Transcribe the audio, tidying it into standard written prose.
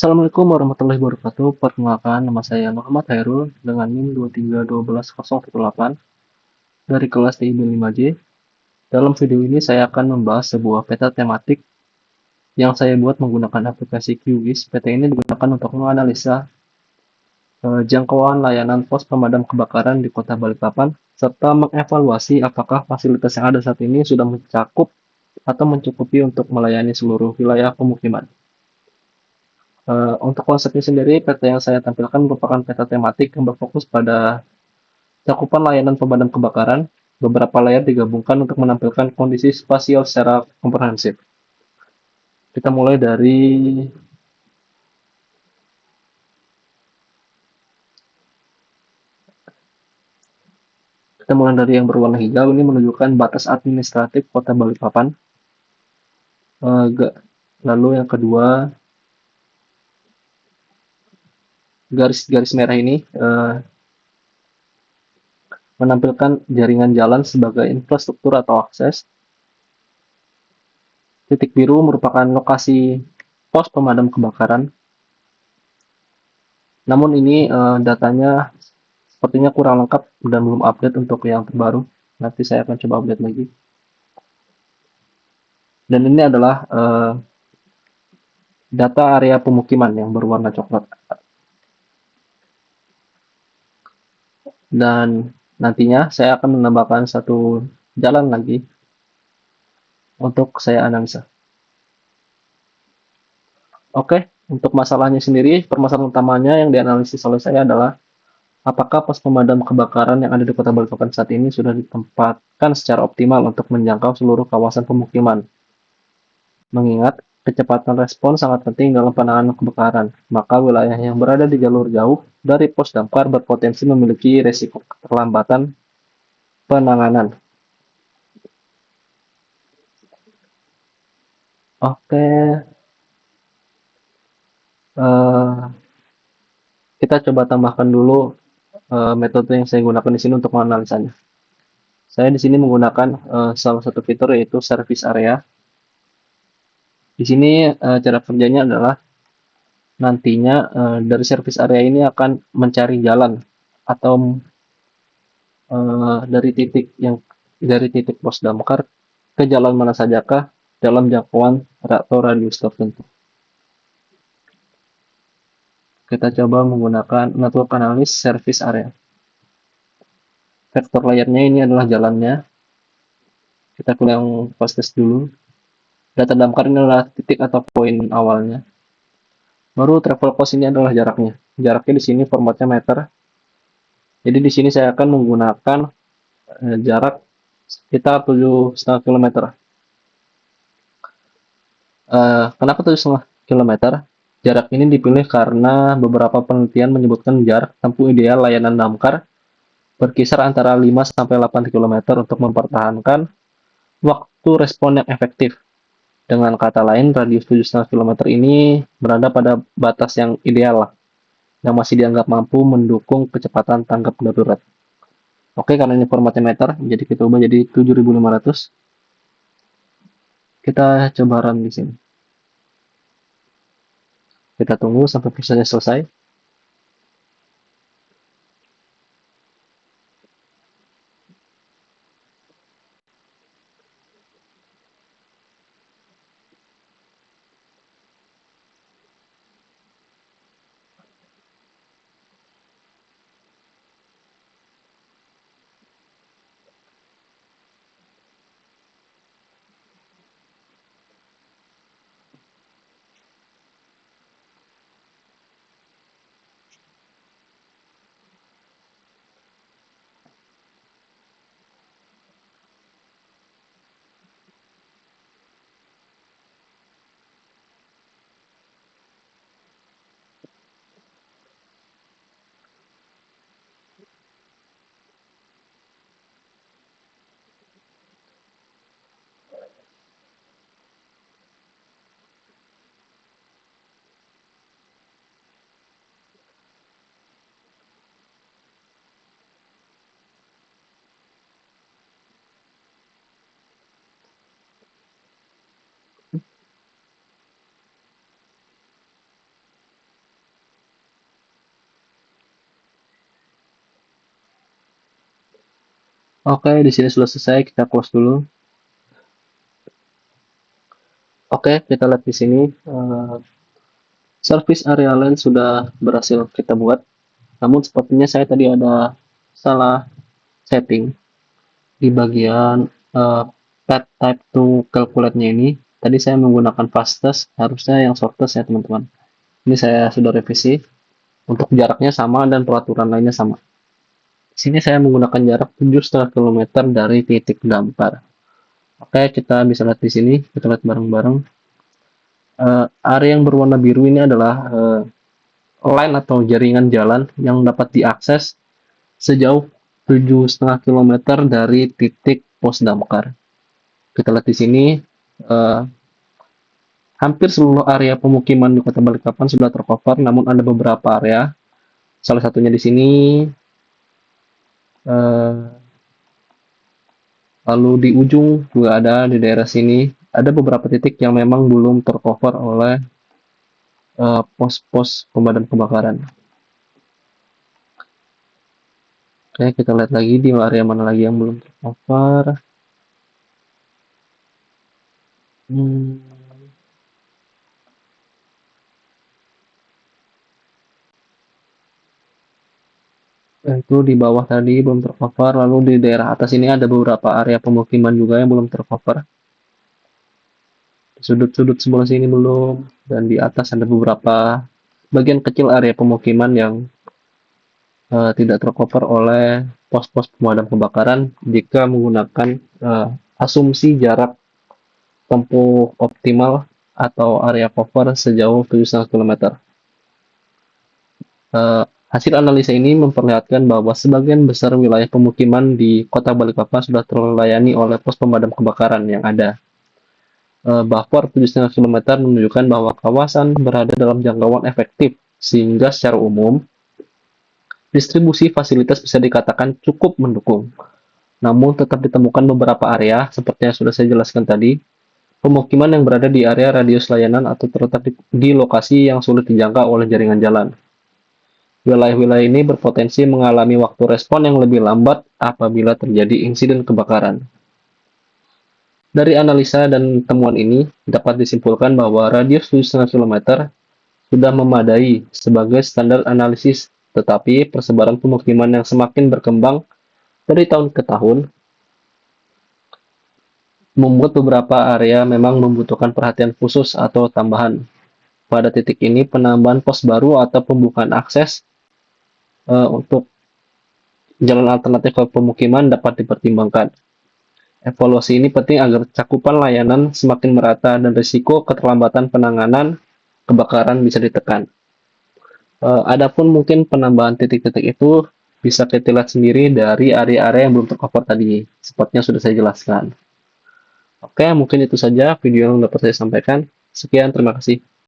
Assalamualaikum warahmatullahi wabarakatuh. Perkenalkan, nama saya Muhammad Hairul dengan NIM 2312018 dari kelas TIB 5J. Dalam video ini saya akan membahas sebuah peta tematik yang saya buat menggunakan aplikasi QGIS. Peta ini digunakan untuk menganalisa jangkauan layanan pos pemadam kebakaran di Kota Balikpapan serta mengevaluasi apakah fasilitas yang ada saat ini sudah mencakup atau mencukupi untuk melayani seluruh wilayah pemukiman. Untuk konsepnya sendiri, peta yang saya tampilkan merupakan peta tematik yang berfokus pada cakupan layanan pemadam kebakaran. Beberapa layar digabungkan untuk menampilkan kondisi spasial secara komprehensif. Kita mulai dari yang berwarna hijau. Ini menunjukkan batas administratif Kota Balikpapan. Lalu yang kedua, garis-garis merah ini menampilkan jaringan jalan sebagai infrastruktur atau akses. Titik biru merupakan lokasi pos pemadam kebakaran. Namun ini datanya sepertinya kurang lengkap dan belum update untuk yang terbaru. Nanti saya akan coba update lagi. Dan ini adalah data area pemukiman yang berwarna coklat. Dan nantinya saya akan menambahkan satu jalan lagi untuk saya analisa. Oke, untuk masalahnya sendiri, permasalahan utamanya yang dianalisis oleh saya adalah apakah pos pemadam kebakaran yang ada di Kota Balikpapan saat ini sudah ditempatkan secara optimal untuk menjangkau seluruh kawasan pemukiman. Mengingat kecepatan respon sangat penting dalam penanganan kebakaran, maka wilayah yang berada di jalur jauh dari pos damkar berpotensi memiliki resiko keterlambatan penanganan. Oke, eh, kita coba tambahkan dulu metode yang saya gunakan di sini untuk menganalisanya. Saya di sini menggunakan salah satu fitur yaitu service area. Di sini cara kerjanya adalah nantinya dari service area ini akan mencari jalan atau dari titik pos damkar ke jalan mana sajakah dalam jangkauan atau radius tertentu. Kita coba menggunakan network analysis service area. Vektor layarnya ini adalah jalannya. Kita pilih yang fastest dulu. Data damkar ini adalah titik atau poin awalnya. Baru travel cost ini adalah jaraknya. Jaraknya di sini formatnya meter. Jadi di sini saya akan menggunakan jarak sekitar 7,5 km. Kenapa 7,5 km? Jarak ini dipilih karena beberapa penelitian menyebutkan jarak tempuh ideal layanan damkar berkisar antara 5-8 km untuk mempertahankan waktu respon yang efektif. Dengan kata lain, radius 7,5 km ini berada pada batas yang ideal, yang masih dianggap mampu mendukung kecepatan tanggap darurat. Oke, karena ini formatnya meter, jadi kita ubah jadi 7.500. Kita coba run di sini. Kita tunggu sampai prosesnya selesai. Oke, di sini sudah selesai, kita close dulu. Oke, kita lihat di sini service area line sudah berhasil kita buat. Namun sepertinya saya tadi ada salah setting di bagian pad type to calculate-nya ini. Tadi saya menggunakan fastest, harusnya yang shortest ya teman-teman. Ini saya sudah revisi. Untuk jaraknya sama dan peraturan lainnya sama. Di sini saya menggunakan jarak 7,5 km dari titik damkar. Oke, kita bisa lihat di sini. Kita lihat bareng-bareng. Area yang berwarna biru ini adalah line atau jaringan jalan yang dapat diakses sejauh 7,5 km dari titik pos damkar. Kita lihat di sini, uh, hampir seluruh area pemukiman di Kota Balikpapan sudah tercover, namun ada beberapa area, salah satunya di sini, uh, lalu di ujung juga ada, di daerah sini, ada beberapa titik yang memang belum tercover oleh pos-pos pemadam kebakaran. Oke, kita lihat lagi di area mana lagi yang belum tercover. Itu di bawah tadi belum tercover, lalu di daerah atas ini ada beberapa area pemukiman juga yang belum tercover. Di sudut-sudut sebelah sini belum, dan di atas ada beberapa bagian kecil area pemukiman yang tidak tercover oleh pos-pos pemadam kebakaran jika menggunakan asumsi jarak tempuh optimal atau area cover sejauh 7,5 km. Hasil analisa ini memperlihatkan bahwa sebagian besar wilayah pemukiman di Kota Balikpapan sudah terlayani oleh pos pemadam kebakaran yang ada. Buffer 7,5 km menunjukkan bahwa kawasan berada dalam jangkauan efektif, sehingga secara umum distribusi fasilitas bisa dikatakan cukup mendukung. Namun tetap ditemukan beberapa area, seperti yang sudah saya jelaskan tadi, pemukiman yang berada di area radius layanan atau terletak di lokasi yang sulit dijangkau oleh jaringan jalan. Wilayah-wilayah ini berpotensi mengalami waktu respon yang lebih lambat apabila terjadi insiden kebakaran. Dari analisa dan temuan ini, dapat disimpulkan bahwa radius 7,5 km sudah memadai sebagai standar analisis, tetapi persebaran pemukiman yang semakin berkembang dari tahun ke tahun membuat beberapa area memang membutuhkan perhatian khusus atau tambahan. Pada titik ini, penambahan pos baru atau pembukaan akses untuk jalan alternatif ke pemukiman dapat dipertimbangkan. Evaluasi ini penting agar cakupan layanan semakin merata dan risiko keterlambatan penanganan kebakaran bisa ditekan. Adapun mungkin penambahan titik-titik itu bisa kita lihat sendiri dari area-area yang belum tercover tadi, sepertinya sudah saya jelaskan. Oke, mungkin itu saja video yang dapat saya sampaikan. Sekian, terima kasih.